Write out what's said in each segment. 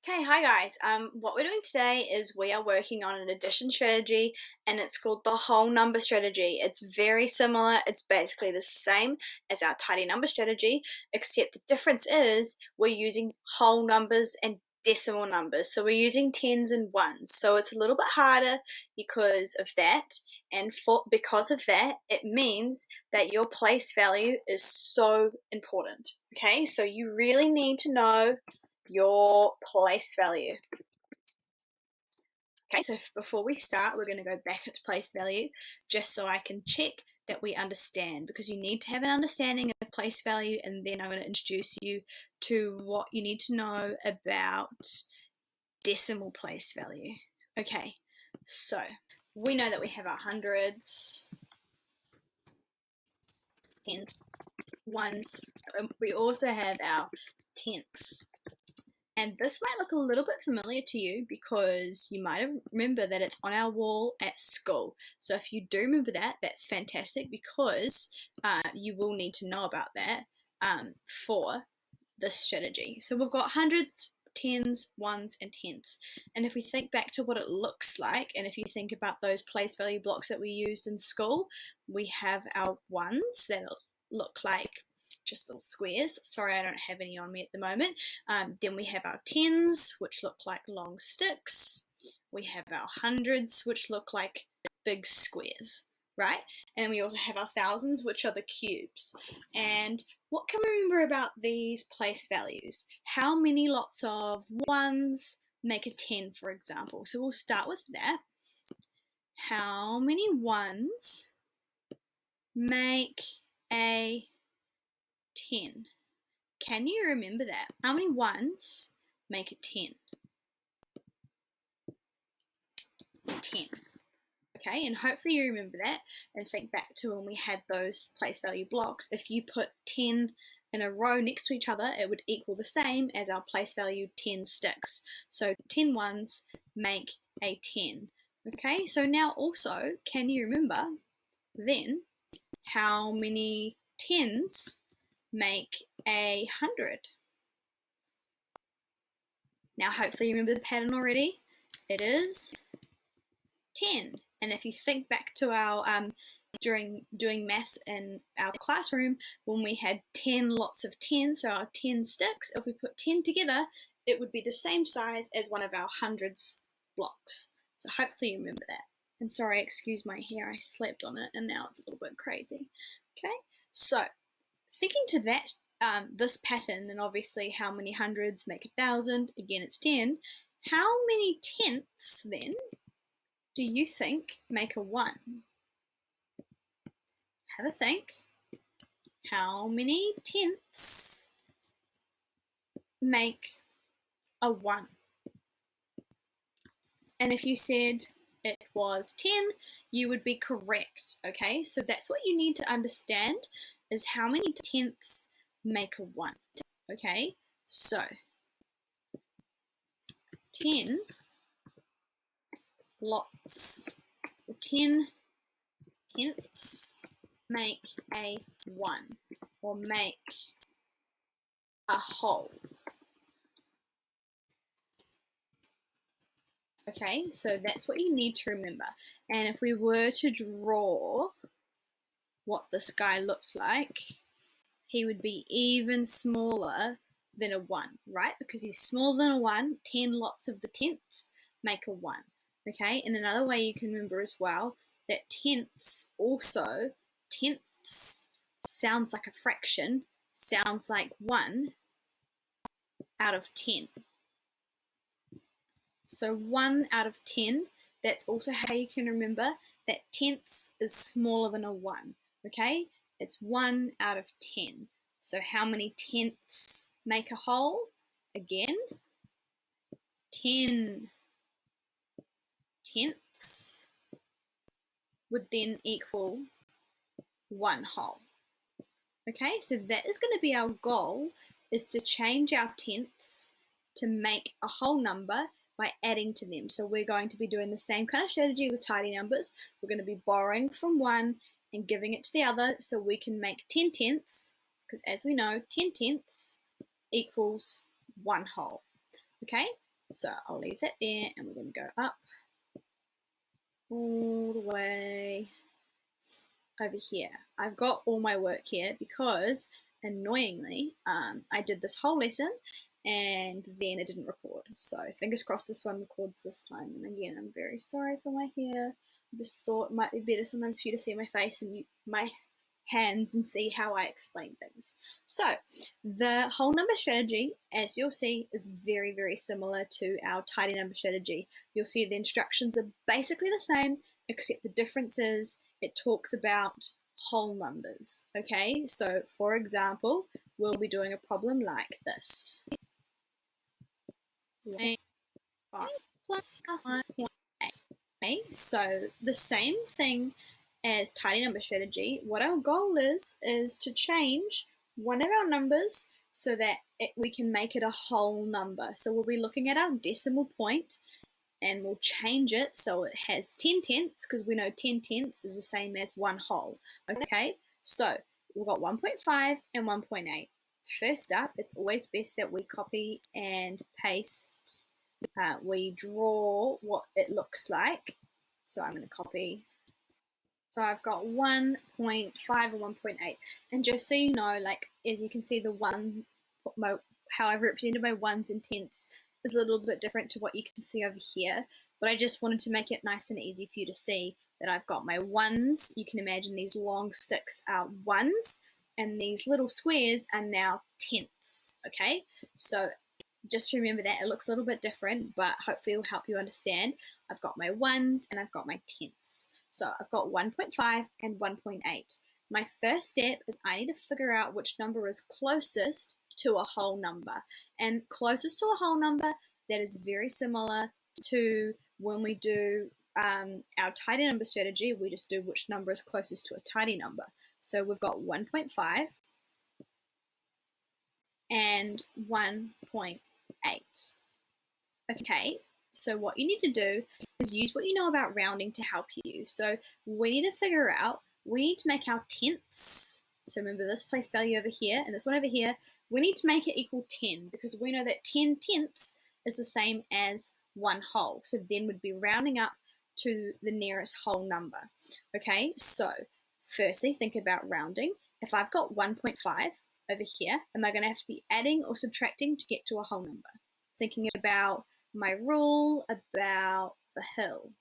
Okay, hi guys. What we're doing today is we are working on an addition strategy and it's called the whole number strategy. It's very similar. It's basically the same as our tidy number strategy, except the difference is we're using whole numbers and decimal numbers. So we're using tens and ones. So it's a little bit harder because of that. And because of that, it means that your place value is so important. Okay, so you really need to know your place value. Okay, so before we start, we're going to go back into place value just so I can check that we understand, because you need to have an understanding of place value, and then I'm going to introduce you to what you need to know about decimal place value. Okay, so we know that we have our hundreds, tens, ones. We also have our tenths. And this might look a little bit familiar to you because you might remember that it's on our wall at school. So if you do remember that, that's fantastic, because you will need to know about that for this strategy. So we've got hundreds, tens, ones, and tenths. And if we think back to what it looks like, and if you think about those place value blocks that we used in school, we have our ones that look like just little squares. Sorry, I don't have any on me at the moment. Then we have our tens, which look like long sticks. We have our hundreds, which look like big squares, right? And we also have our thousands, which are the cubes. And what can we remember about these place values? How many lots of ones make a 10, for example? So we'll start with that. How many ones make a 10? Can you remember that? How many ones make a 10? 10. Okay, and hopefully you remember that and think back to when we had those place value blocks. If you put 10 in a row next to each other, it would equal the same as our place value 10 sticks. So 10 ones make a 10. Okay, so now also, can you remember then how many tens make 100? Now hopefully you remember the pattern already. It is 10. And if you think back to our during doing maths in our classroom, when we had 10 lots of 10, so our 10 sticks, if we put 10 together, it would be the same size as one of our hundreds blocks. So hopefully you remember that. And sorry, excuse my hair, I slept on it and now it's a little bit crazy. Okay, so thinking to that, this pattern, and obviously how many hundreds make 1,000, again it's 10, how many tenths then do you think make a 1? Have a think. How many tenths make a 1? And if you said it was 10, you would be correct, okay? So that's what you need to understand, is how many tenths make a 1, okay? So 10 lots, 10 tenths make a 1, or make a whole. Okay, so that's what you need to remember. And if we were to draw what this guy looks like, he would be even smaller than a 1, right? Because he's smaller than a 1, 10 lots of the tenths make a 1. Okay, and another way you can remember as well, that tenths also, tenths sounds like a fraction, sounds like 1 out of 10. So 1 out of 10, that's also how you can remember that tenths is smaller than a 1, okay? It's 1 out of 10. So how many tenths make a whole? Again, 10 tenths would then equal 1 whole. Okay, so that is going to be our goal, is to change our tenths to make a whole number by adding to them. So we're going to be doing the same kind of strategy with tidy numbers. We're going to be borrowing from one and giving it to the other, so we can make 10 tenths, because as we know, 10 tenths equals 1 whole. Okay, So I'll leave that there, and we're going to go up all the way over here. I've got all my work here because, annoyingly, I did this whole lesson and then it didn't record. So fingers crossed this one records this time. And again, I'm very sorry for my hair. I just thought it might be better sometimes for you to see my face and my hands and see how I explain things. So the whole number strategy, as you'll see, is very, very similar to our tidy number strategy. You'll see the instructions are basically the same, except the difference is it talks about whole numbers. Okay, so for example, we'll be doing a problem like this. 5 plus 1.8. Okay, so the same thing as tidy number strategy. What our goal is to change one of our numbers so that we can make it a whole number. So we'll be looking at our decimal point and we'll change it so it has 10 tenths, because we know 10 tenths is the same as one whole. Okay, so we've got 1.5 and 1.8. First up, it's always best that we copy and paste. We draw what it looks like. So I'm going to copy. So I've got 1.5 and 1.8. And just so you know, like, as you can see, the one, how I've represented my ones and tenths is a little bit different to what you can see over here. But I just wanted to make it nice and easy for you to see that I've got my ones. You can imagine these long sticks are ones, and these little squares are now tenths. Okay, so just remember that it looks a little bit different, but hopefully it'll help you understand. I've got my ones and I've got my tenths. So I've got 1.5 and 1.8. My first step is I need to figure out which number is closest to a whole number. And closest to a whole number, that is very similar to when we do our tidy number strategy. We just do which number is closest to a tidy number. So we've got 1.5 and 1.8. Okay, so what you need to do is use what you know about rounding to help you. So we need to figure out, we need to make our tenths. So remember this place value over here and this one over here, we need to make it equal 10 because we know that 10 tenths is the same as one whole. So then we'd be rounding up to the nearest whole number. Okay, so firstly, think about rounding. If I've got 1.5 over here, am I going to have to be adding or subtracting to get to a whole number? Thinking about my rule about the hill.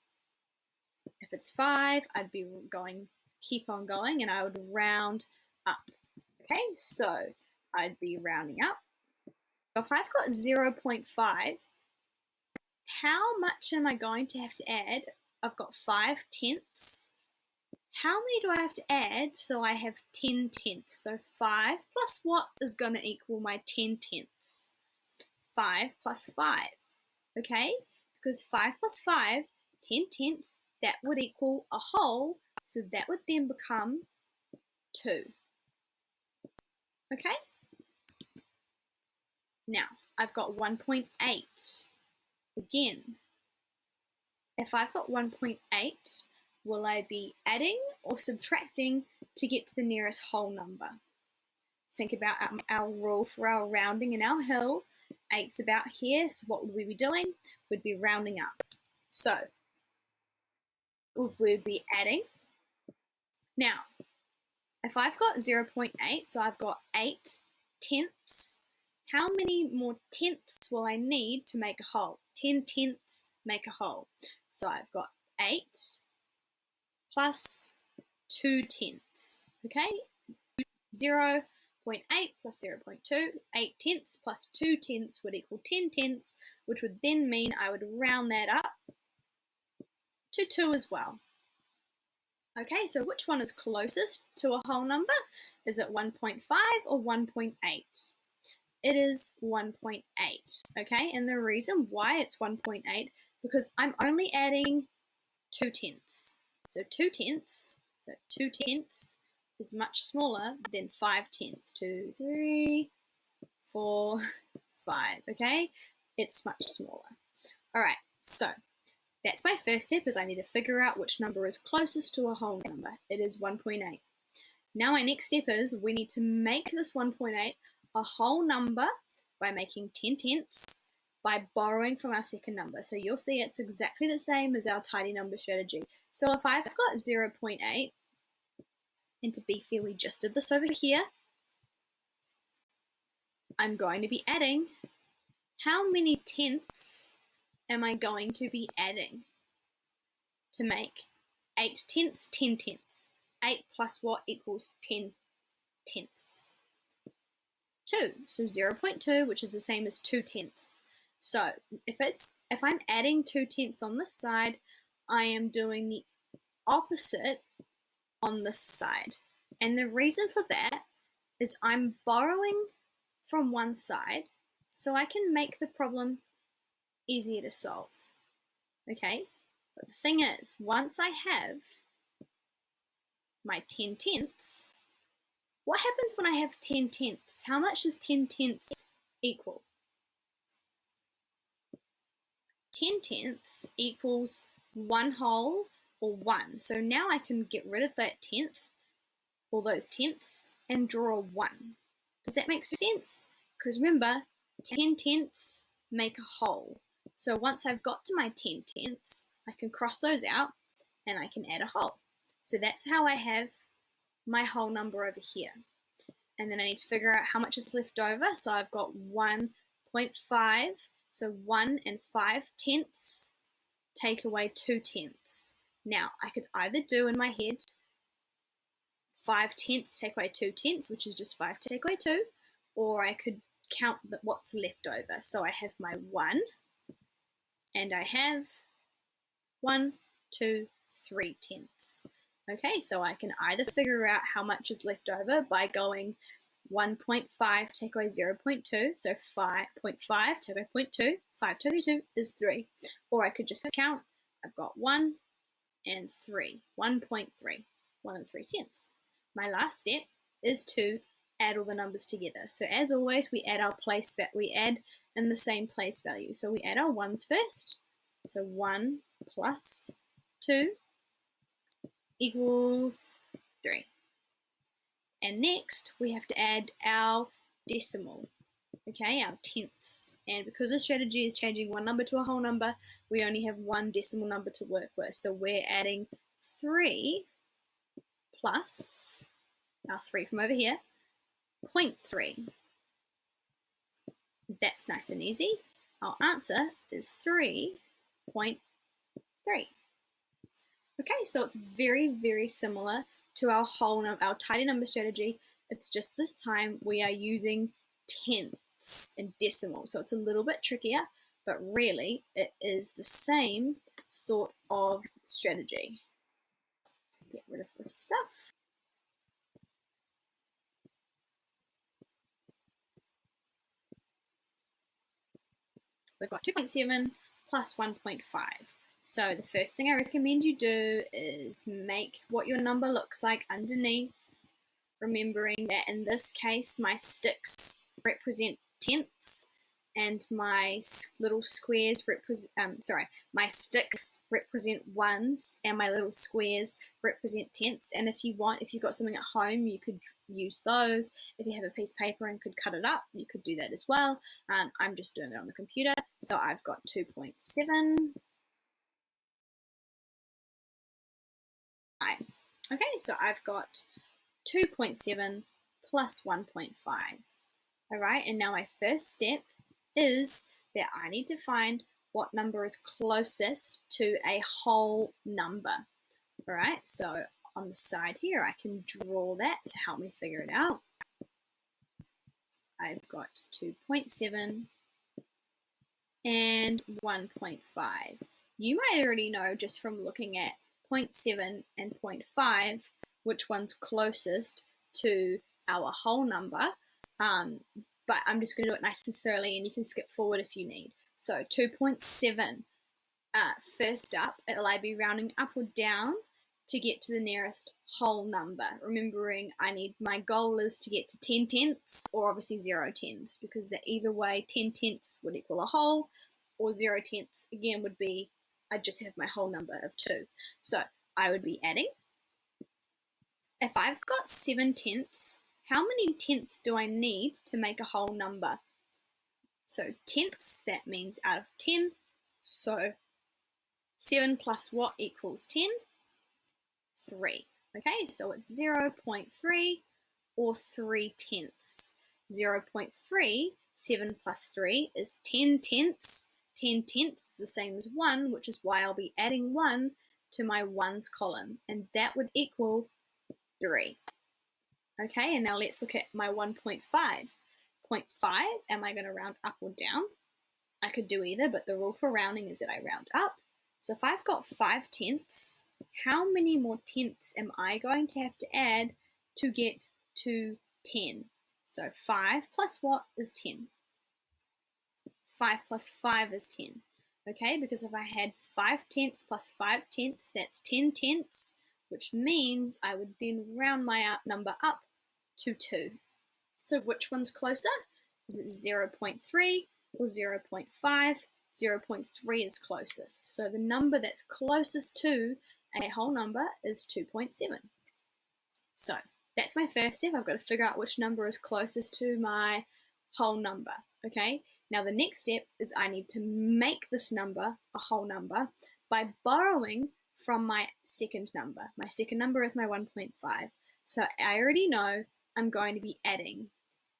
If it's 5, I'd be keep on going, and I would round up. Okay, so I'd be rounding up. So if I've got 0.5, how much am I going to have to add? I've got 5 tenths. How many do I have to add so I have 10 tenths? So 5 plus what is going to equal my 10 tenths? 5 plus 5. Okay? Because 5 plus 5, 10 tenths, that would equal a whole. So that would then become 2. Okay? Now, I've got 1.8. Again, if I've got 1.8, will I be adding or subtracting to get to the nearest whole number? Think about our rule for our rounding and our hill. 8's about here, so what would we be doing? We'd be rounding up. So, we'd be adding. Now, if I've got 0.8, so I've got 8 tenths, how many more tenths will I need to make a whole? 10 tenths make a whole. So I've got 8 plus 2 tenths, okay? 0.8 plus 0.2, 8 tenths plus 2 tenths would equal 10 tenths, which would then mean I would round that up to 2 as well. Okay, so which one is closest to a whole number? Is it 1.5 or 1.8? It is 1.8, okay? And the reason why it's 1.8, because I'm only adding 2 tenths. So 2 tenths is much smaller than 5 tenths. 2, 3, 4, 5, okay? It's much smaller. All right, so that's my first step, is I need to figure out which number is closest to a whole number. It is 1.8. Now my next step is we need to make this 1.8 a whole number by making 10 tenths, by borrowing from our second number. So you'll see it's exactly the same as our tidy number strategy. So if I've got 0.8, and to be fair, we just did this over here, I'm going to be adding, how many tenths am I going to be adding to make 8 tenths, 10 tenths? 8 plus what equals 10 tenths? 2. So 0.2, which is the same as 2 tenths. So if I'm adding 2 tenths on this side, I am doing the opposite on this side. And the reason for that is I'm borrowing from one side so I can make the problem easier to solve. Okay? But the thing is, once I have my 10 tenths, what happens when I have 10 tenths? How much does 10 tenths equal? 10 tenths equals 1 whole or 1. So now I can get rid of that tenth, all those tenths, and draw a 1. Does that make sense? Because remember, 10 tenths make a whole. So once I've got to my 10 tenths, I can cross those out and I can add a whole. So that's how I have my whole number over here. And then I need to figure out how much is left over. So I've got 1.5. So 1 and 5 tenths take away 2 tenths. Now, I could either do in my head 5 tenths take away 2 tenths, which is just 5 take away 2, or I could count what's left over. So I have my 1, and I have 1, 2, 3 tenths. Okay, so I can either figure out how much is left over by going 1.5 take away 0.2, so 5.5 take away 0.2, 5 take away 2 is 3. Or I could just count, I've got 1 and 3, 1.3, 1 and 3 tenths. My last step is to add all the numbers together. So as always, we add we add in the same place value. So we add our 1s first. So 1 plus 2 equals 3. And next, we have to add our decimal, okay, our tenths. And because the strategy is changing one number to a whole number, we only have one decimal number to work with. So we're adding 3 plus our 3 from over here, 0.3. That's nice and easy. Our answer is 3.3. Okay, so it's very, very similar to our tidy number strategy. It's just this time we are using tenths and decimals. So it's a little bit trickier, but really it is the same sort of strategy. Get rid of this stuff. We've got 2.7 plus 1.5. So the first thing I recommend you do is make what your number looks like underneath, remembering that in this case my sticks represent tenths and my little squares my sticks represent ones and my little squares represent tenths. And if you've got something at home, you could use those. If you have a piece of paper and could cut it up, you could do that as well. I'm just doing it on the computer. So I've got 2.7. Okay, so I've got 2.7 plus 1.5. All right, and now my first step is that I need to find what number is closest to a whole number. All right, so on the side here, I can draw that to help me figure it out. I've got 2.7 and 1.5. You might already know just from looking at 0.7 and 0.5 which one's closest to our whole number, but I'm just going to do it nice and slowly, and you can skip forward if you need. So 2.7, first up, it'll either be rounding up or down to get to the nearest whole number. Remembering my goal is to get to 10 tenths or obviously 0 tenths, because either way 10 tenths would equal a whole, or 0 tenths again would be, I just have my whole number of 2. So I would be adding. If I've got 7 tenths, how many tenths do I need to make a whole number? So tenths, that means out of 10. So 7 plus what equals 10? 3. Okay, so it's 0.3 or 3 tenths. 0.3, 7 plus 3 is 10 tenths. 10 tenths is the same as 1, which is why I'll be adding 1 to my ones column, and that would equal 3. Okay, and now let's look at my 1.5. 0.5, am I going to round up or down? I could do either, but the rule for rounding is that I round up. So if I've got 5 tenths, how many more tenths am I going to have to add to get to 10? So 5 plus what is 10? 5 plus 5 is 10. Okay, because if I had 5 tenths plus 5 tenths, that's 10 tenths, which means I would then round my number up to 2. So which one's closer? Is it 0.3 or 0.5? 0.3 is closest. So the number that's closest to a whole number is 2.7. So that's my first step. I've got to figure out which number is closest to my whole number. Okay, now the next step is I need to make this number a whole number by borrowing from my second number. My second number is my 1.5. So I already know I'm going to be adding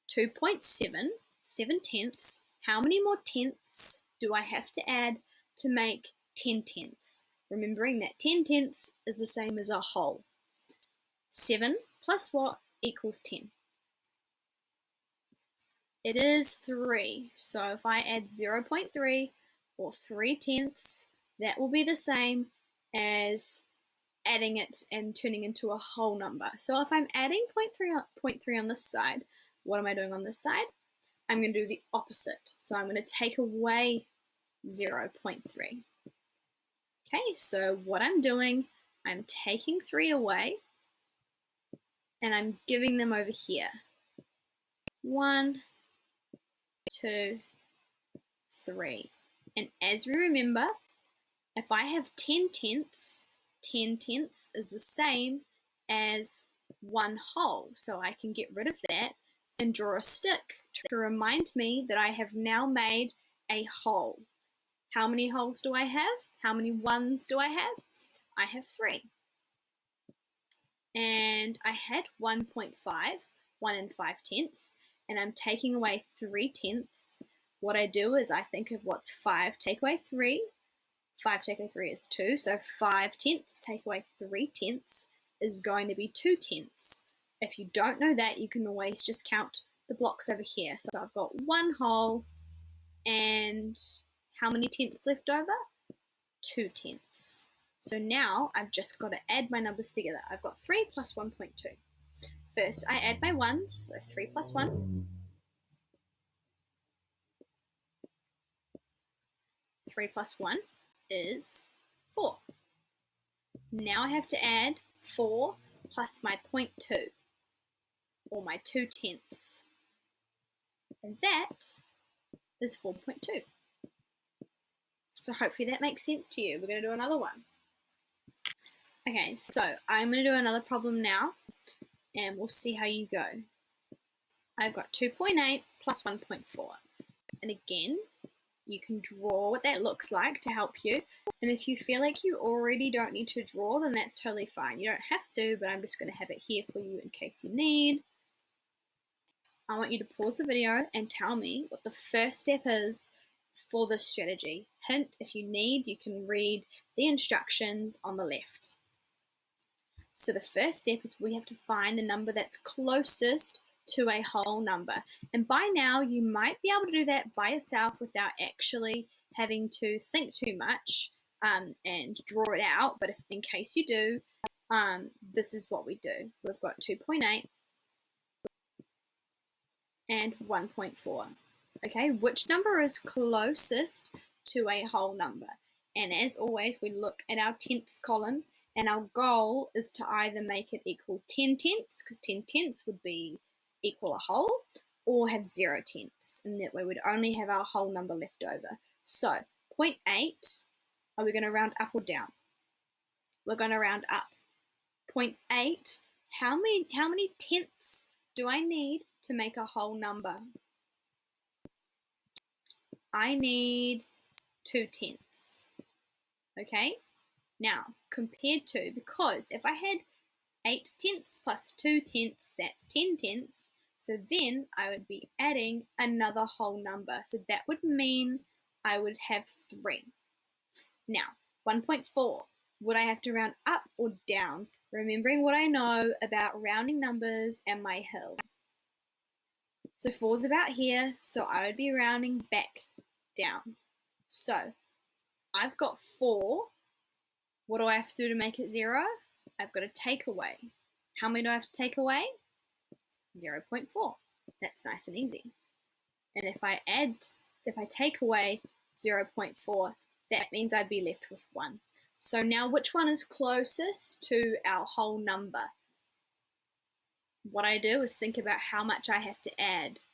2.7, 7 tenths. How many more tenths do I have to add to make 10 tenths? Remembering that 10 tenths is the same as a whole. 7 plus what equals 10? It is 3. So if I add 0.3 or 3 tenths, that will be the same as adding it and turning into a whole number. So if I'm adding 0.3 on this side, what am I doing on this side? I'm going to do the opposite. So I'm going to take away 0.3. Okay, so what I'm doing, I'm taking 3 away and I'm giving them over here. 1, 2, 3. And as we remember, if I have 10 tenths, 10 tenths is the same as 1 whole. So I can get rid of that and draw a stick to remind me that I have now made a whole. How many wholes do I have? How many ones do I have? I have 3. And I had 1.5, 1 and 5 tenths, and I'm taking away 3 tenths. What I do is I think of what's 5 take away 3. 5 take away 3 is 2, so 5 tenths take away 3 tenths is going to be 2 tenths. If you don't know that, you can always just count the blocks over here. So I've got 1 whole, and how many tenths left over? 2 tenths. So now I've just got to add my numbers together. I've got 3 plus 1.2. First I add my ones, so 3 plus 1. 3 plus 1 is 4. Now I have to add 4 plus my 0.2, or my 2 tenths. And that is 4.2. So hopefully that makes sense to you. We're going to do another one. Okay, so I'm going to do another problem now, and we'll see how you go. I've got 2.8 plus 1.4. And again, you can draw what that looks like to help you. And if you feel like you already don't need to draw, then that's totally fine. You don't have to, but I'm just going to have it here for you in case you need. I want you to pause the video and tell me what the first step is for this strategy. Hint, if you need, you can read the instructions on the left. So the first step is we have to find the number that's closest to a whole number. And by now, you might be able to do that by yourself without actually having to think too much and draw it out. But if in case you do, this is what we do. We've got 2.8 and 1.4. Okay, which number is closest to a whole number? And as always, we look at our tenths column, and our goal is to either make it equal 10 tenths, because 10 tenths would be equal a whole, or have 0 tenths, and that way we'd only have our whole number left over. So 0.8, are we going to round up or down? We're going to round up. 0.8, how many tenths do I need to make a whole number? I need 2/10. Okay, now compared to, because if I had 8/10 plus 2/10, that's 10/10. So then I would be adding another whole number. So that would mean I would have 3. Now, 1.4. Would I have to round up or down? Remembering what I know about rounding numbers and my hill. So 4's about here, so I would be rounding back down. So I've got 4. What do I have to do to make it 0? I've got to take away. How many do I have to take away? 0.4. That's nice and easy. And if I take away 0.4, that means I'd be left with 1. So now which one is closest to our whole number? What I do is think about how much I have to add.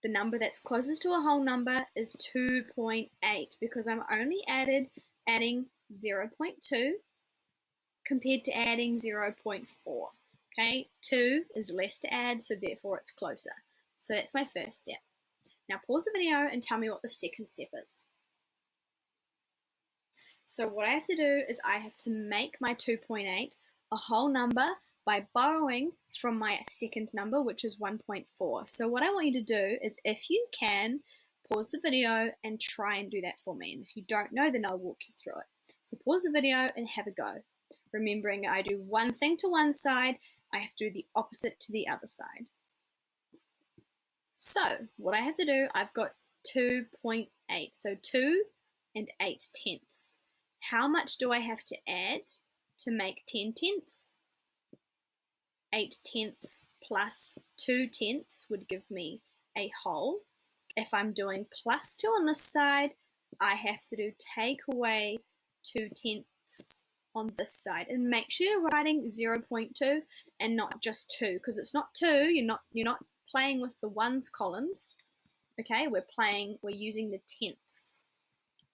The number that's closest to a whole number is 2.8 because I'm only adding 0.2 compared to adding 0.4. Okay, 2 is less to add, so therefore it's closer. So that's my first step. Now pause the video and tell me what the second step is. So what I have to do is I have to make my 2.8 a whole number by borrowing from my second number, which is 1.4. So what I want you to do is, if you can, pause the video and try and do that for me. And if you don't know, then I'll walk you through it. So pause the video and have a go. Remembering I do one thing to one side, I have to do the opposite to the other side. So what I have to do, I've got 2.8. So 2 and 8/10. How much do I have to add to make 10/10? 8/10 plus 2/10 would give me a whole. If I'm doing plus 2 on this side, I have to do take away 2/10 on this side. And make sure you're writing 0.2 and not just 2, because it's not 2, you're not playing with the ones columns. Okay, we're using the tenths.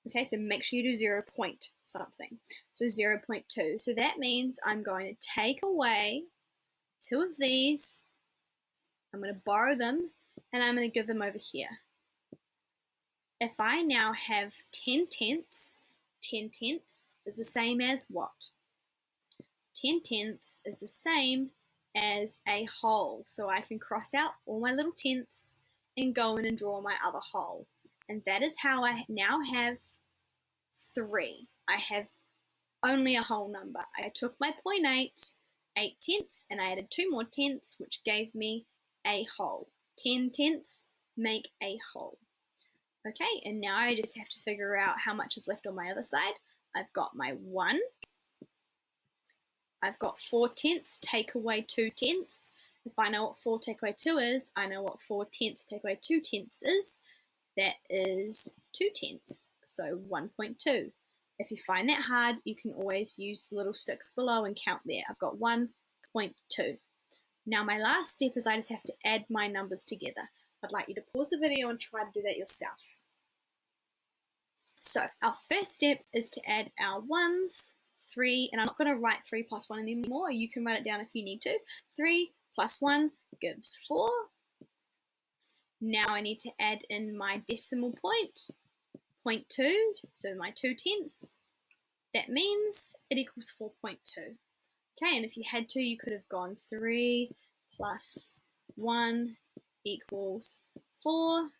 Okay, so make sure you do 0 point something. So 0.2. So that means I'm going to take away 2 of these, I'm going to borrow them, and I'm going to give them over here. If I now have 10/10, 10/10 is the same as what? 10/10 is the same as a whole. So I can cross out all my little tenths and go in and draw my other whole. And that is how I now have 3. I have only a whole number. I took my 0.8, 8/10, and I added 2 more tenths, which gave me a whole. 10/10 make a whole. Okay, and now I just have to figure out how much is left on my other side. I've got my 1. I've got 4/10, take away 2/10. If I know what 4 take away 2 is, I know what 4/10 take away 2/10 is. That is 2/10, so 1.2. If you find that hard, you can always use the little sticks below and count there. I've got 1.2. Now my last step is I just have to add my numbers together. I'd like you to pause the video and try to do that yourself. So our first step is to add our 1s, 3, and I'm not going to write 3 plus 1 anymore. You can write it down if you need to. 3 plus 1 gives 4. Now I need to add in my decimal point, 0.2, so my 2/10. That means it equals 4.2. Okay, and if you had to, you could have gone 3 plus 1 equals 4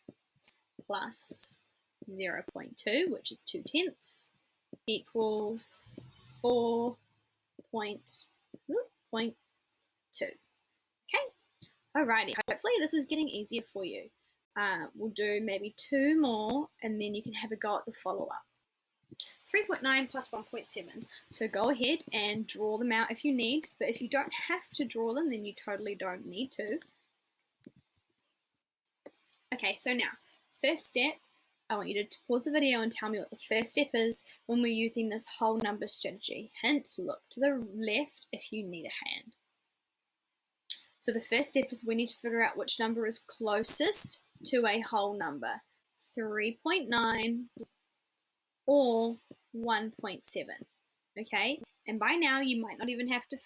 plus 0.2, which is 2/10, equals 4.2. Okay, alrighty, hopefully this is getting easier for you. We'll do maybe 2 more, and then you can have a go at the follow-up. 3.9 plus 1.7. So go ahead and draw them out if you need, but if you don't have to draw them, then you totally don't need to. Okay, so now, first step, I want you to pause the video and tell me what the first step is when we're using this whole number strategy. Hint, look to the left if you need a hand. So the first step is we need to figure out which number is closest to a whole number, 3.9 or 1.7. Okay, and by now you might not even have to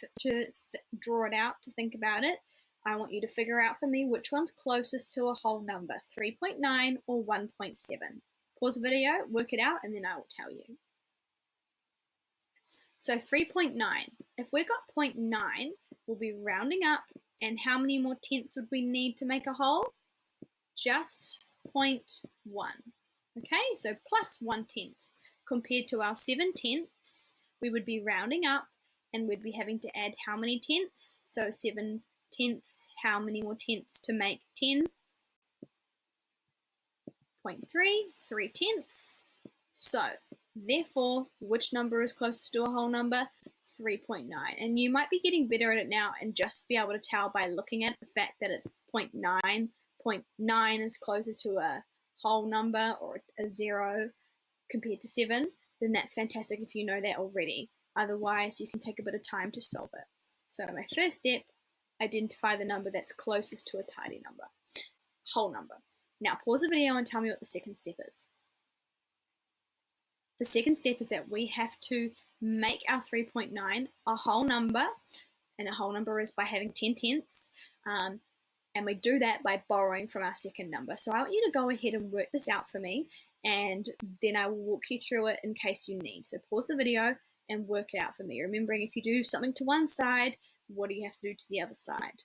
draw it out to think about it. I want you to figure out for me which one's closest to a whole number, 3.9 or 1.7. Pause the video, work it out, and then I will tell you. So 3.9, if we've got 0.9, we'll be rounding up, and how many more tenths would we need to make a whole? Just 0.1. Okay, so plus 1/10. Compared to our 7/10, we would be rounding up, and we'd be having to add how many tenths? So 7/10, how many more tenths to make 10? 0.3, 3/10. So, therefore, which number is closest to a whole number? 3.9. And you might be getting better at it now and just be able to tell by looking at the fact that it's 0.9. 0.9 is closer to a whole number or a 0 compared to 7. Then that's fantastic if you know that already. Otherwise, you can take a bit of time to solve it. So my first step, identify the number that's closest to a tidy number, whole number. Now pause the video and tell me what the second step is. The second step is that we have to make our 3.9 a whole number, and a whole number is by having 10/10, and we do that by borrowing from our second number. So I want you to go ahead and work this out for me, and then I will walk you through it in case you need. So pause the video and work it out for me. Remembering, if you do something to one side, what do you have to do to the other side?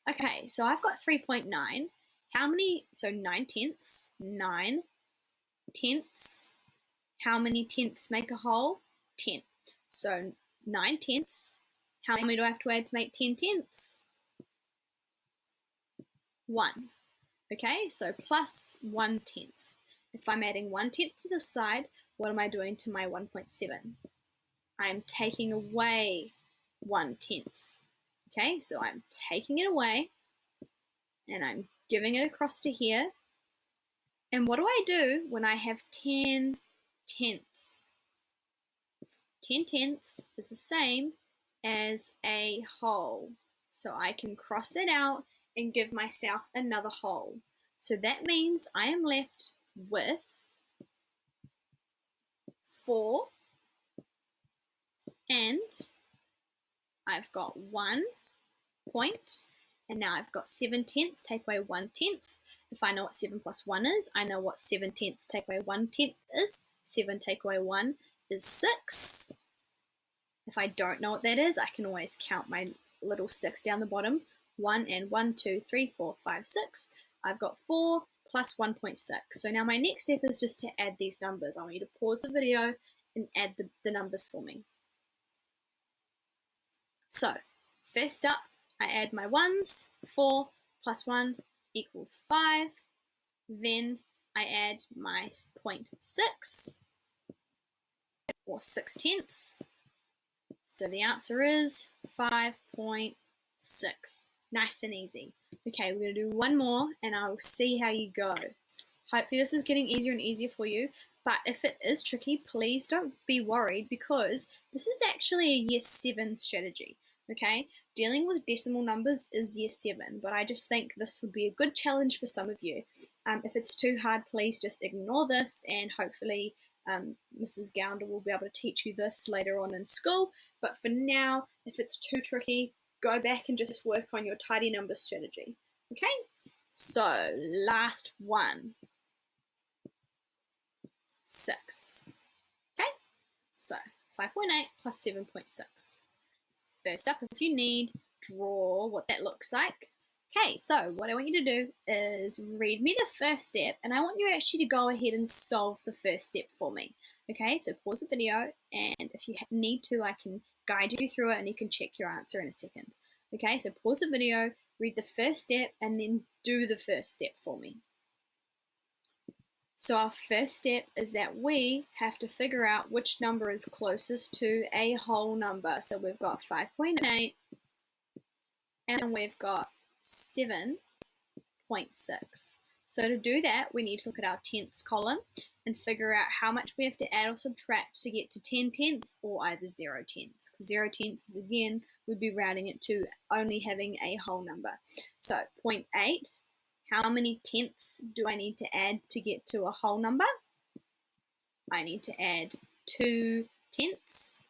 Okay, so I've got 3.9. How many? So 9/10, 9 tenths. How many tenths make a whole? 10. So 9/10. How many do I have to add to make 10/10? 1. Okay, so plus 1/10. If I'm adding 1/10 to the side, what am I doing to my 1.7? I'm taking away 1/10. Okay, so I'm taking it away and I'm giving it across to here. And what do I do when I have 10/10? 10/10 is the same as a whole. So I can cross it out and give myself another whole. So that means I am left with 4, and I've got 1 point, and now I've got 7/10, take away 1/10. If I know what 7 plus 1 is, I know what 7/10 take away 1/10 is. 7 take away 1 is 6. If I don't know what that is, I can always count my little sticks down the bottom. 1 and 1, 2, 3, 4, 5, 6. I've got 4 plus 1.6. So now my next step is just to add these numbers. I want you to pause the video and add the numbers for me. So first up, I add my ones. 4 plus 1 equals 5. Then I add my 0.6 or 6/10. So the answer is 5.6. Nice and easy. Okay, we're going to do one more and I will see how you go. Hopefully this is getting easier and easier for you, but if it is tricky, please don't be worried, because this is actually a year 7 strategy. Okay, dealing with decimal numbers is year 7, but I just think this would be a good challenge for some of you. If it's too hard, please just ignore this, and hopefully Mrs. Gounder will be able to teach you this later on in school. But for now, if it's too tricky, go back and just work on your tidy number strategy. Okay, so last one, 6. Okay, so 5.8 plus 7.6. First up, if you need, draw what that looks like. Okay, so what I want you to do is read me the first step, and I want you actually to go ahead and solve the first step for me. Okay, so pause the video, and if you need to, I can guide you through it and you can check your answer in a second. Okay, so pause the video, read the first step, and then do the first step for me. So our first step is that we have to figure out which number is closest to a whole number. So we've got 5.8 and we've got 7.6. So to do that, we need to look at our tenths column and figure out how much we have to add or subtract to get to 10/10 or either 0/10. Because 0/10 is, again, we'd be rounding it to only having a whole number. So 0.8, how many tenths do I need to add to get to a whole number? I need to add 2 tenths.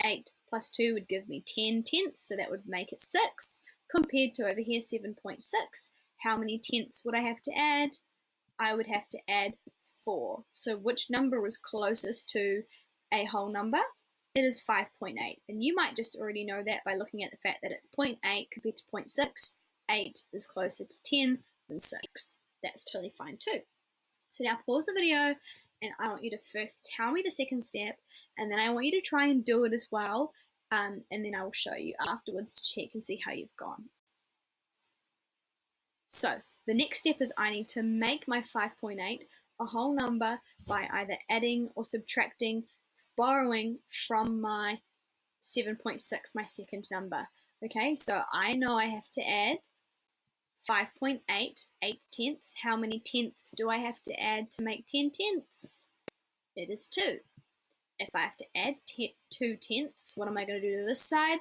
8 plus 2 would give me 10 tenths, so that would make it 6. compared to over here 7.6. How many tenths would I have to add? I would have to add 4. So which number is closest to a whole number? It is 5.8. And you might just already know that by looking at the fact that it's 0.8 compared to 0.6. 8 is closer to 10 than 6. That's totally fine too. So now pause the video and I want you to first tell me the second step, and then I want you to try and do it as well, and then I will show you afterwards to check and see how you've gone. So the next step is I need to make my 5.8 a whole number by either adding or subtracting, borrowing from my 7.6, my second number. Okay, so I know I have to add 5.8, 8 tenths. How many tenths do I have to add to make 10 tenths? It is 2. If I have to add 2 tenths, what am I going to do to this side?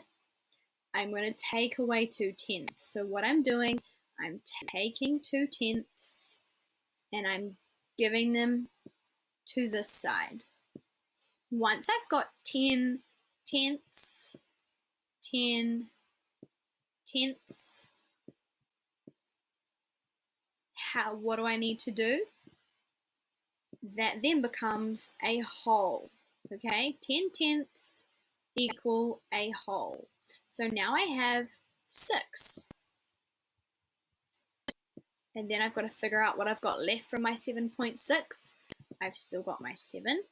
I'm going to take away 2 tenths. So what I'm doing, I'm taking 2 tenths and I'm giving them to this side. Once I've got 10 tenths, 10 tenths, what do I need to do? That then becomes a whole. Okay, 10 tenths equal a whole. So now I have 6. And then I've got to figure out what I've got left from my 7.6. I've still got my 7.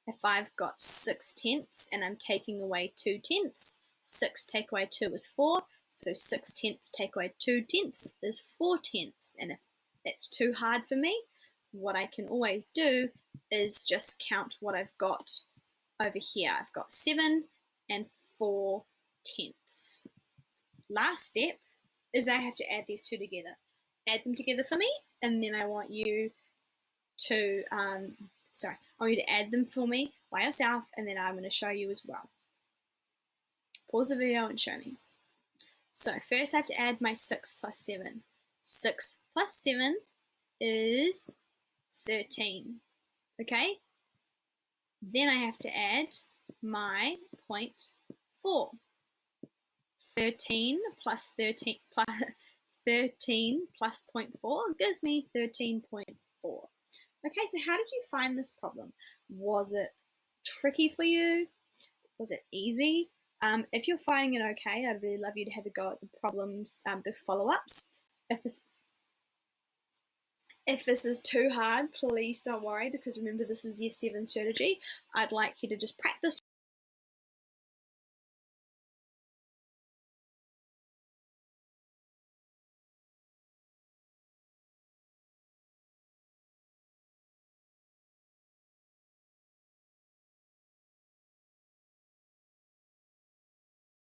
If I've got 6 tenths and I'm taking away 2 tenths, 6 take away 2 is 4. So 6 tenths take away 2 tenths is 4 tenths. And if that's too hard for me, what I can always do is just count what I've got over here. I've got 7 and 4 tenths. Last step is I have to add these two together. Add them together for me, and then I want you to, I want you to add them for me by yourself, and then I'm going to show you as well. Pause the video and show me. So first I have to add my 6 plus 7. 6 plus 7 is 13. Okay? Then I have to add my 0.4. 13 plus 13 plus 13 plus 0.4 gives me 13.4. Okay, so how did you find this problem? Was it tricky for you? Was it easy? If you're finding it okay, I'd really love you to have a go at the problems, the follow-ups. If this is too hard, please don't worry, because remember this is Year 7 strategy. I'd like you to just practice